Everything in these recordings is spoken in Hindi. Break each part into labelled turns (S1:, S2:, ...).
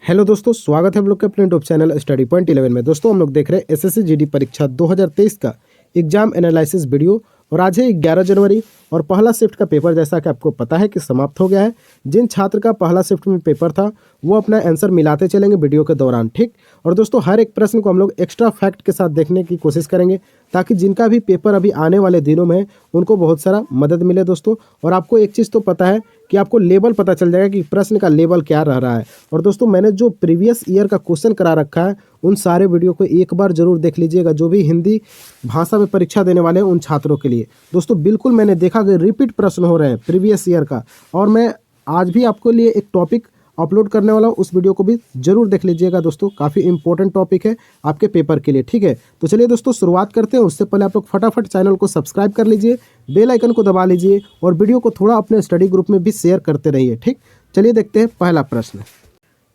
S1: हेलो दोस्तों, स्वागत है हम लोग के अपने यूट्यूब चैनल स्टडी पॉइंट 11 में। दोस्तों हम लोग देख रहे हैं एसएससी जीडी परीक्षा 2023 का एग्जाम एनालिसिस वीडियो। और आज है 11 जनवरी और पहला शिफ्ट का पेपर जैसा कि आपको पता है कि समाप्त हो गया है। जिन छात्र का पहला शिफ्ट में पेपर था वो अपना आंसर मिलाते चलेंगे वीडियो के दौरान, ठीक। और दोस्तों हर एक प्रश्न को हम लोग एक्स्ट्रा फैक्ट के साथ देखने की कोशिश करेंगे ताकि जिनका भी पेपर अभी आने वाले दिनों में है उनको बहुत सारा मदद मिले दोस्तों। और आपको एक चीज़ तो पता है कि आपको लेवल पता चल जाएगा कि प्रश्न का लेवल क्या रह रहा है। और दोस्तों मैंने जो प्रीवियस ईयर का क्वेश्चन करा रखा है उन सारे वीडियो को एक बार जरूर देख लीजिएगा, जो भी हिंदी भाषा में परीक्षा देने वाले हैं उन छात्रों के लिए। दोस्तों बिल्कुल मैंने देखा कि रिपीट प्रश्न हो रहे हैं प्रीवियस ईयर का, और मैं आज भी आपके लिए एक टॉपिक अपलोड करने वाला हूँ, उस वीडियो को भी जरूर देख लीजिएगा दोस्तों। काफ़ी इंपॉर्टेंट टॉपिक है आपके पेपर के लिए, ठीक है। तो चलिए दोस्तों शुरुआत करते हैं। उससे पहले आप लोग फटाफट चैनल को सब्सक्राइब कर लीजिए, बेल आइकन को दबा लीजिए और वीडियो को थोड़ा अपने स्टडी ग्रुप में भी शेयर करते रहिए, ठीक। चलिए देखते हैं पहला प्रश्न।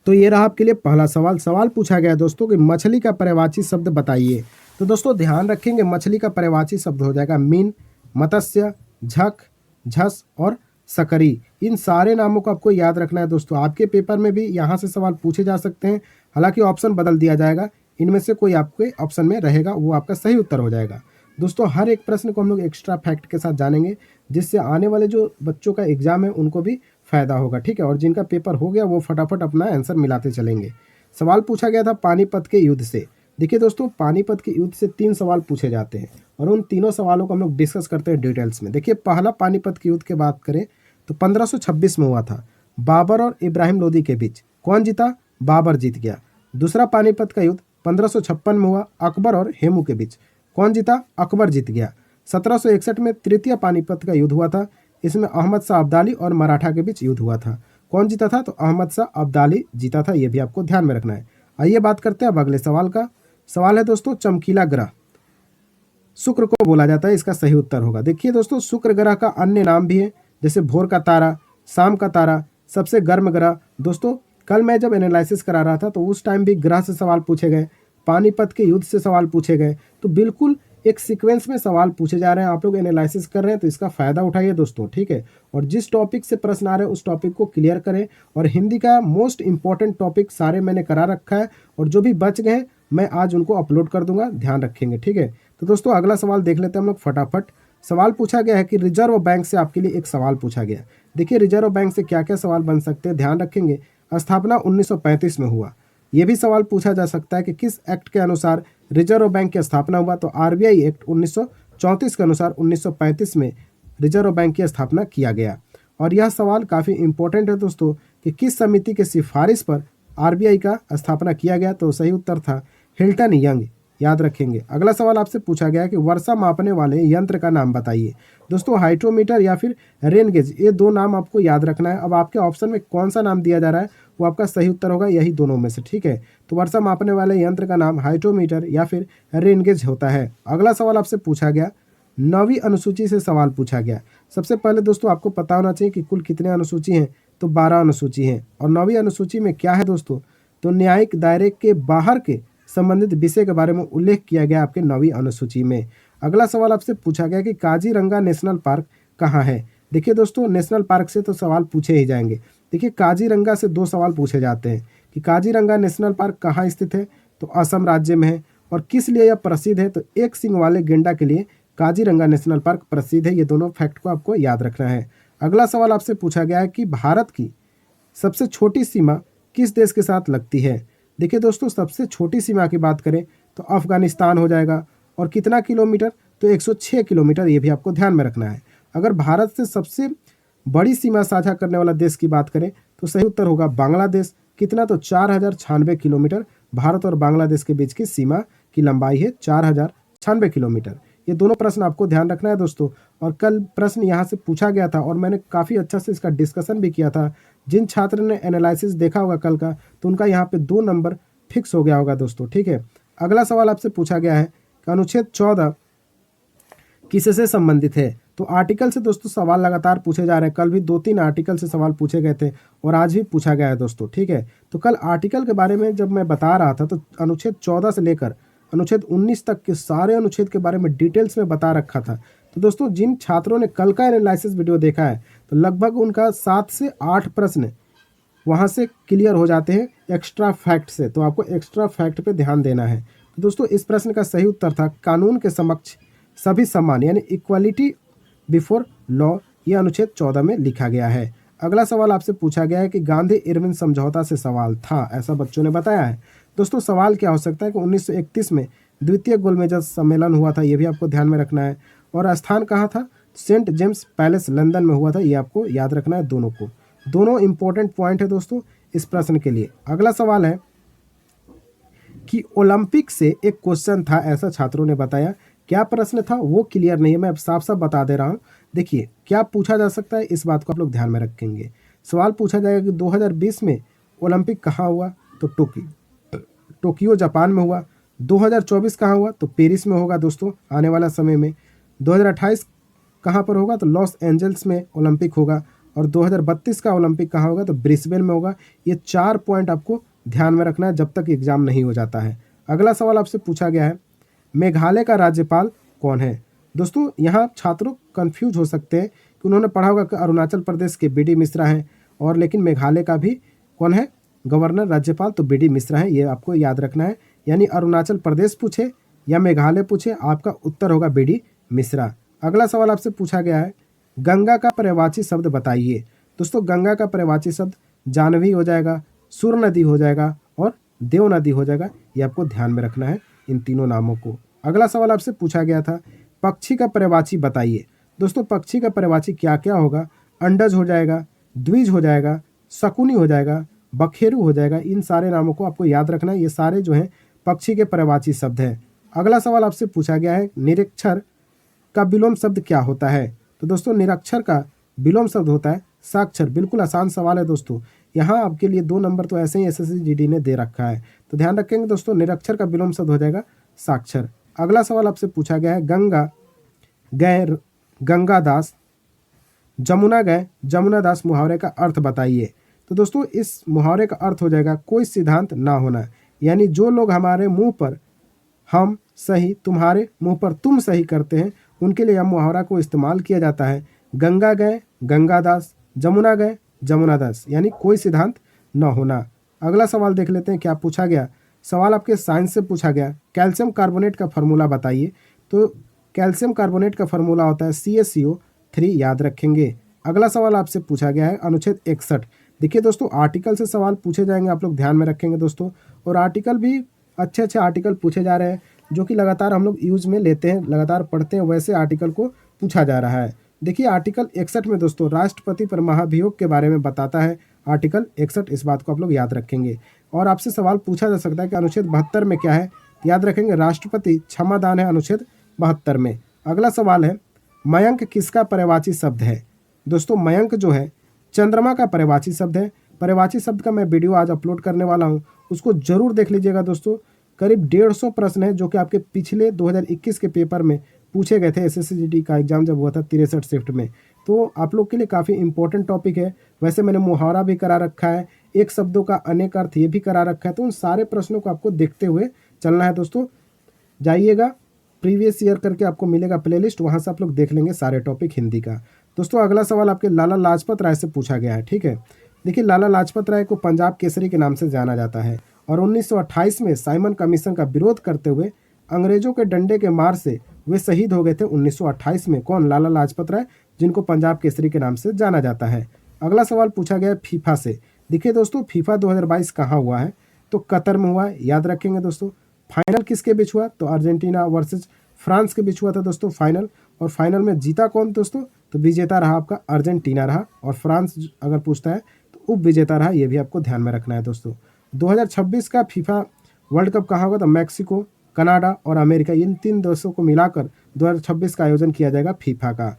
S1: तो ये रहा आपके लिए पहला सवाल। सवाल पूछा गया दोस्तों कि मछली का पर्यायवाची शब्द बताइए। तो दोस्तों ध्यान रखेंगे, मछली का पर्यायवाची शब्द हो जाएगा मीन, मत्स्य, झक, झस और सकरी। इन सारे नामों को आपको याद रखना है दोस्तों। आपके पेपर में भी यहाँ से सवाल पूछे जा सकते हैं, हालांकि ऑप्शन बदल दिया जाएगा, इनमें से कोई आपके ऑप्शन में रहेगा वो आपका सही उत्तर हो जाएगा। दोस्तों हर एक प्रश्न को हम लोग एक्स्ट्रा फैक्ट के साथ जानेंगे, जिससे आने वाले जो बच्चों का एग्जाम है उनको भी फायदा होगा, ठीक है। और जिनका पेपर हो गया वो फटाफट अपना आंसर मिलाते चलेंगे। सवाल पूछा गया था पानीपत के युद्ध से। देखिए दोस्तों पानीपत के युद्ध से 3 सवाल पूछे जाते हैं और उन तीनों सवालों को हम लोग डिस्कस करते हैं डिटेल्स में। देखिए पहला पानीपत के युद्ध की बात करें तो 1526 में हुआ था, बाबर और इब्राहिम लोदी के बीच। कौन जीता? बाबर जीत गया। दूसरा पानीपत का युद्ध 1556 में हुआ, अकबर और हेमू के बीच। कौन जीता? अकबर जीत गया। 1761 में तृतीय पानीपत का युद्ध हुआ था, इसमें अहमद शाह अब्दाली और मराठा के बीच युद्ध हुआ था। कौन जीता था? तो अहमद शाह अब्दाली जीता था, ये भी आपको ध्यान में रखना है। आइए बात करते हैं अब अगले सवाल का। सवाल है दोस्तों चमकीला ग्रह शुक्र को बोला जाता है, इसका सही उत्तर होगा। देखिए दोस्तों शुक्र ग्रह का अन्य नाम भी है, जैसे भोर का तारा, शाम का तारा, सबसे गर्म ग्रह। दोस्तों कल मैं जब एनालिसिस करा रहा था तो उस टाइम भी ग्रह से सवाल पूछे गए, पानीपत के युद्ध से सवाल पूछे गए। तो बिल्कुल एक सीक्वेंस में सवाल पूछे जा रहे हैं, आप लोग एनालिसिस कर रहे हैं तो इसका फायदा उठाइए दोस्तों, ठीक है। और जिस टॉपिक से प्रश्न आ रहे हैं उस टॉपिक को क्लियर करें। और हिंदी का मोस्ट इंपॉर्टेंट टॉपिक सारे मैंने करा रखा है, और जो भी बच गए मैं आज उनको अपलोड कर दूंगा, ध्यान रखेंगे, ठीक है। तो दोस्तों अगला सवाल देख लेते हैं हम लोग फटाफट। सवाल पूछा गया है कि रिजर्व बैंक से आपके लिए एक सवाल पूछा गया। देखिए रिजर्व बैंक से क्या क्या सवाल बन सकते हैं, ध्यान रखेंगे। स्थापना 1935 में हुआ। यह भी सवाल पूछा जा सकता है कि किस एक्ट के अनुसार रिजर्व बैंक की स्थापना हुआ। तो आरबीआई एक्ट 1934 के अनुसार 1935 में रिजर्व बैंक की स्थापना किया गया। और यह सवाल काफ़ी इंपॉर्टेंट है दोस्तों कि किस समिति के सिफारिश पर आरबीआई का स्थापना किया गया। तो सही उत्तर था हिल्टन यंग, याद रखेंगे। अगला सवाल आपसे पूछा गया कि वर्षा मापने वाले यंत्र का नाम बताइए। दोस्तों हाइड्रोमीटर या फिर रेन गेज, ये दो नाम आपको याद रखना है। अब आपके ऑप्शन में कौन सा नाम दिया जा रहा है वो आपका सही उत्तर होगा, यही दोनों में से, ठीक है। तो वर्षा मापने वाले यंत्र का नाम हाइड्रोमीटर या फिर रेन गेज होता है। अगला सवाल आपसे पूछा गया 9वीं अनुसूची से सवाल पूछा गया। सबसे पहले दोस्तों आपको पता होना चाहिए कि कुल कितने अनुसूची हैं, तो 12 अनुसूची हैं। और 9वीं अनुसूची में क्या है दोस्तों, तो न्यायिक दायरे के बाहर के संबंधित विषय के बारे में उल्लेख किया गया आपके 9वीं अनुसूची में। अगला सवाल आपसे पूछा गया कि काजीरंगा नेशनल पार्क कहाँ है। देखिए दोस्तों नेशनल पार्क से तो सवाल पूछे ही जाएंगे। देखिए काजीरंगा से 2 सवाल पूछे जाते हैं कि काजीरंगा नेशनल पार्क कहाँ स्थित है, तो असम राज्य में है। और किस लिए यह प्रसिद्ध है, तो एक सींग वाले गेंडा के लिए काजीरंगा नेशनल पार्क प्रसिद्ध है। ये दोनों फैक्ट को आपको याद रखना है। अगला सवाल आपसे पूछा गया है कि भारत की सबसे छोटी सीमा किस देश के साथ लगती है। देखिए दोस्तों सबसे छोटी सीमा की बात करें तो अफगानिस्तान हो जाएगा। और कितना किलोमीटर, तो 106 किलोमीटर, ये भी आपको ध्यान में रखना है। अगर भारत से सबसे बड़ी सीमा साझा करने वाला देश की बात करें तो सही उत्तर होगा बांग्लादेश। कितना, तो 4096 किलोमीटर भारत और बांग्लादेश के बीच की सीमा की लंबाई है, 4096 किलोमीटर। ये दोनों प्रश्न आपको ध्यान रखना है दोस्तों। और कल प्रश्न यहाँ से पूछा गया था और मैंने काफ़ी अच्छा से इसका डिस्कशन भी किया था। जिन छात्र ने एनालिसिस देखा होगा कल का तो उनका यहाँ पे 2 नंबर फिक्स हो गया होगा दोस्तों, ठीक है। अगला सवाल आपसे पूछा गया है कि अनुच्छेद 14 किससे संबंधित है। तो आर्टिकल से दोस्तों सवाल लगातार पूछे जा रहे हैं। कल भी 2-3 आर्टिकल से सवाल पूछे गए थे और आज भी पूछा गया है दोस्तों, ठीक है। तो कल आर्टिकल के बारे में जब मैं बता रहा था तो अनुच्छेद 14 से लेकर अनुच्छेद 19 तक के सारे अनुच्छेद के बारे में डिटेल्स में बता रखा था। तो दोस्तों जिन छात्रों ने कल का एनालिसिस वीडियो देखा है तो लगभग उनका 7 से 8 प्रश्न वहाँ से क्लियर हो जाते हैं एक्स्ट्रा फैक्ट से। तो आपको एक्स्ट्रा फैक्ट पे ध्यान देना है। तो दोस्तों इस प्रश्न का सही उत्तर था कानून के समक्ष सभी समान, यानी इक्वालिटी बिफोर लॉ, ये अनुच्छेद 14 में लिखा गया है। अगला सवाल आपसे पूछा गया है कि गांधी इरविन समझौता से सवाल था, ऐसा बच्चों ने बताया है। दोस्तों सवाल क्या हो सकता है कि 1931 में द्वितीय गोलमेज सम्मेलन हुआ था, ये भी आपको ध्यान में रखना है। और स्थान कहाँ था? सेंट जेम्स पैलेस लंदन में हुआ था, ये आपको याद रखना है दोनों को। दोनों इंपॉर्टेंट पॉइंट है दोस्तों इस प्रश्न के लिए। अगला सवाल है कि ओलंपिक से एक क्वेश्चन था, ऐसा छात्रों ने बताया। क्या प्रश्न था वो क्लियर नहीं है, मैं अब साफ साफ बता दे रहा हूँ। देखिए क्या पूछा जा सकता है, इस बात को आप लोग ध्यान में रखेंगे। सवाल पूछा जाएगा कि 2020 में ओलंपिक कहाँ हुआ? तो टोक्यो जापान में हुआ। 2024 कहाँ हुआ? तो पेरिस में होगा दोस्तों आने वाला समय में। 2028 कहाँ पर होगा? तो लॉस एंजल्स में ओलंपिक होगा। और 2032 का ओलंपिक कहाँ होगा? तो ब्रिस्बेन में होगा। ये 4 पॉइंट आपको ध्यान में रखना है जब तक एग्जाम नहीं हो जाता है। अगला सवाल आपसे पूछा गया है मेघालय का राज्यपाल कौन है? दोस्तों यहाँ छात्रों कंफ्यूज हो सकते हैं कि उन्होंने पढ़ा होगा कि अरुणाचल प्रदेश के बी डी मिश्रा हैं, और लेकिन मेघालय का भी कौन है गवर्नर राज्यपाल? तो बी डी मिश्रा है, ये आपको याद रखना है। यानी अरुणाचल प्रदेश पूछे या मेघालय पूछे, आपका उत्तर होगा बी डी मिश्रा। अगला सवाल आपसे पूछा गया है गंगा का पर्यायवाची शब्द बताइए। दोस्तों गंगा का पर्यायवाची शब्द जानवी हो जाएगा, सुर नदी हो जाएगा और देव नदी हो जाएगा, ये आपको ध्यान में रखना है इन तीनों नामों को। अगला सवाल आपसे पूछा गया था पक्षी का पर्यायवाची बताइए। दोस्तों पक्षी का पर्यायवाची क्या क्या होगा? अंडज हो जाएगा, द्विज हो जाएगा, शकुनी हो जाएगा, बखेरू हो जाएगा। इन सारे नामों को आपको याद रखना है, ये सारे जो हैं पक्षी के पर्यायवाची शब्द हैं। अगला सवाल आपसे पूछा गया है निरक्षर का विलोम शब्द क्या होता है? तो दोस्तों निरक्षर का विलोम शब्द होता है साक्षर। बिल्कुल आसान सवाल है दोस्तों, यहाँ आपके लिए 2 नंबर तो ऐसे ही एसएससी जीडी ने दे रखा है, तो ध्यान रखेंगे दोस्तों। निरक्षर का विलोम शब्द हो जाएगा साक्षर। अगला सवाल आपसे पूछा गया है गंगा गए गंगादास, जमुना गए जमुनादास मुहावरे का अर्थ बताइए। तो दोस्तों इस मुहावरे का अर्थ हो जाएगा कोई सिद्धांत ना होना, यानी जो लोग हमारे मुंह पर हम सही तुम्हारे मुंह पर तुम सही करते हैं, उनके लिए यह मुहावरा को इस्तेमाल किया जाता है। गंगा गए गंगादास, जमुना गए जमुनादास, यानी कोई सिद्धांत न होना। अगला सवाल देख लेते हैं क्या पूछा गया। सवाल आपके साइंस से पूछा गया कैल्शियम कार्बोनेट का फार्मूला बताइए। तो कैल्शियम कार्बोनेट का फार्मूला होता है CaCO3, याद रखेंगे। अगला सवाल आपसे पूछा गया है अनुच्छेद 61। देखिए दोस्तों आर्टिकल से सवाल पूछे जाएंगे, आप लोग ध्यान में रखेंगे दोस्तों। और आर्टिकल भी अच्छे अच्छे आर्टिकल पूछे जा रहे हैं जो कि लगातार हम लोग यूज में लेते हैं, लगातार पढ़ते हैं, वैसे आर्टिकल को पूछा जा रहा है। देखिए आर्टिकल 61 में दोस्तों राष्ट्रपति पर महाभियोग के बारे में बताता है आर्टिकल 61, इस बात को आप लोग याद रखेंगे। और आपसे सवाल पूछा जा सकता है कि अनुच्छेद 72 में क्या है, याद रखेंगे राष्ट्रपति क्षमादान है अनुच्छेद 72 में। अगला सवाल है मयंक किसका पर्यायवाची शब्द है? दोस्तों मयंक जो है चंद्रमा का पर्यायवाची शब्द है। पर्यायवाची शब्द का मैं वीडियो आज अपलोड करने वाला हूँ, उसको जरूर देख लीजिएगा दोस्तों। करीब 150 प्रश्न है जो कि आपके पिछले 2021 के पेपर में पूछे गए थे, एसएससी जीडी का एग्जाम जब हुआ था 63 शिफ्ट में। तो आप लोग के लिए काफ़ी इंपॉर्टेंट टॉपिक है। वैसे मैंने मुहावरा भी करा रखा है, एक शब्दों का अनेक अर्थ ये भी करा रखा है। तो उन सारे प्रश्नों को आपको देखते हुए चलना है दोस्तों। जाइएगा प्रीवियस ईयर करके आपको मिलेगा प्लेलिस्ट, वहाँ से आप लोग देख लेंगे सारे टॉपिक हिंदी का। दोस्तों अगला सवाल आपके लाला लाजपत राय से पूछा गया है, ठीक है। देखिए लाला लाजपत राय को पंजाब केसरी के नाम से जाना जाता है और 1928 में साइमन कमीशन का विरोध करते हुए अंग्रेजों के डंडे के मार से वे शहीद हो गए थे 1928 में। कौन? लाला लाजपत राय, जिनको पंजाब केसरी के नाम से जाना जाता है। अगला सवाल पूछा गया फीफा से। देखिए दोस्तों फीफा 2022 कहाँ हुआ है? तो कतर में हुआ है, याद रखेंगे दोस्तों। फाइनल किसके बीच हुआ? तो अर्जेंटीना वर्सेस फ्रांस के बीच हुआ था दोस्तों फाइनल। और फाइनल में जीता कौन दोस्तों? तो विजेता रहा आपका अर्जेंटीना रहा, और फ्रांस अगर पूछता है तो उप विजेता रहा, ये भी आपको ध्यान में रखना है दोस्तों। 2026 का फीफा वर्ल्ड कप कहाँ होगा? तो मैक्सिको, कनाडा और अमेरिका, इन 3 देशों को मिलाकर 2026 का आयोजन किया जाएगा फीफा का।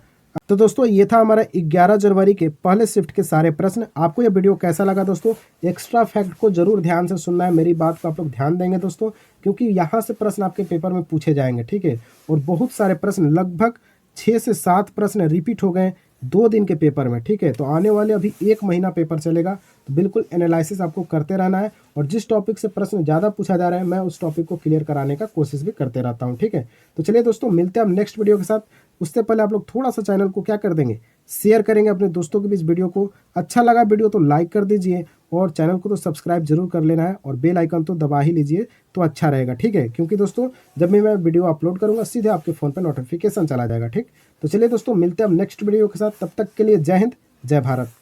S1: तो दोस्तों ये था हमारा 11 जनवरी के पहले शिफ्ट के सारे प्रश्न। आपको ये वीडियो कैसा लगा दोस्तों? एक्स्ट्रा फैक्ट को जरूर ध्यान से सुनना है, मेरी बात को आप लोग ध्यान देंगे दोस्तों, क्योंकि यहाँ से प्रश्न आपके पेपर में पूछे जाएंगे, ठीक है। और बहुत सारे प्रश्न, लगभग 6 से 7 प्रश्न रिपीट हो गए 2 दिन के पेपर में, ठीक है। तो आने वाले अभी 1 महीना पेपर चलेगा, तो बिल्कुल एनालिसिस आपको करते रहना है। और जिस टॉपिक से प्रश्न ज़्यादा पूछा जा रहा है मैं उस टॉपिक को क्लियर कराने का कोशिश भी करते रहता हूँ, ठीक है। तो चलिए दोस्तों मिलते हैं हम नेक्स्ट वीडियो के साथ। उससे पहले आप लोग थोड़ा सा चैनल को क्या कर देंगे, शेयर करेंगे अपने दोस्तों के बीच वीडियो को। अच्छा लगा वीडियो तो लाइक कर दीजिए और चैनल को तो सब्सक्राइब जरूर कर लेना है और बेल आइकन तो दबा ही लीजिए तो अच्छा रहेगा, ठीक है। क्योंकि दोस्तों जब भी मैं वीडियो अपलोड करूंगा सीधे आपके फ़ोन पर नोटिफिकेशन चला जाएगा, ठीक। तो चलिए दोस्तों मिलते हैं अब नेक्स्ट वीडियो के साथ, तब तक के लिए जय हिंद जय भारत।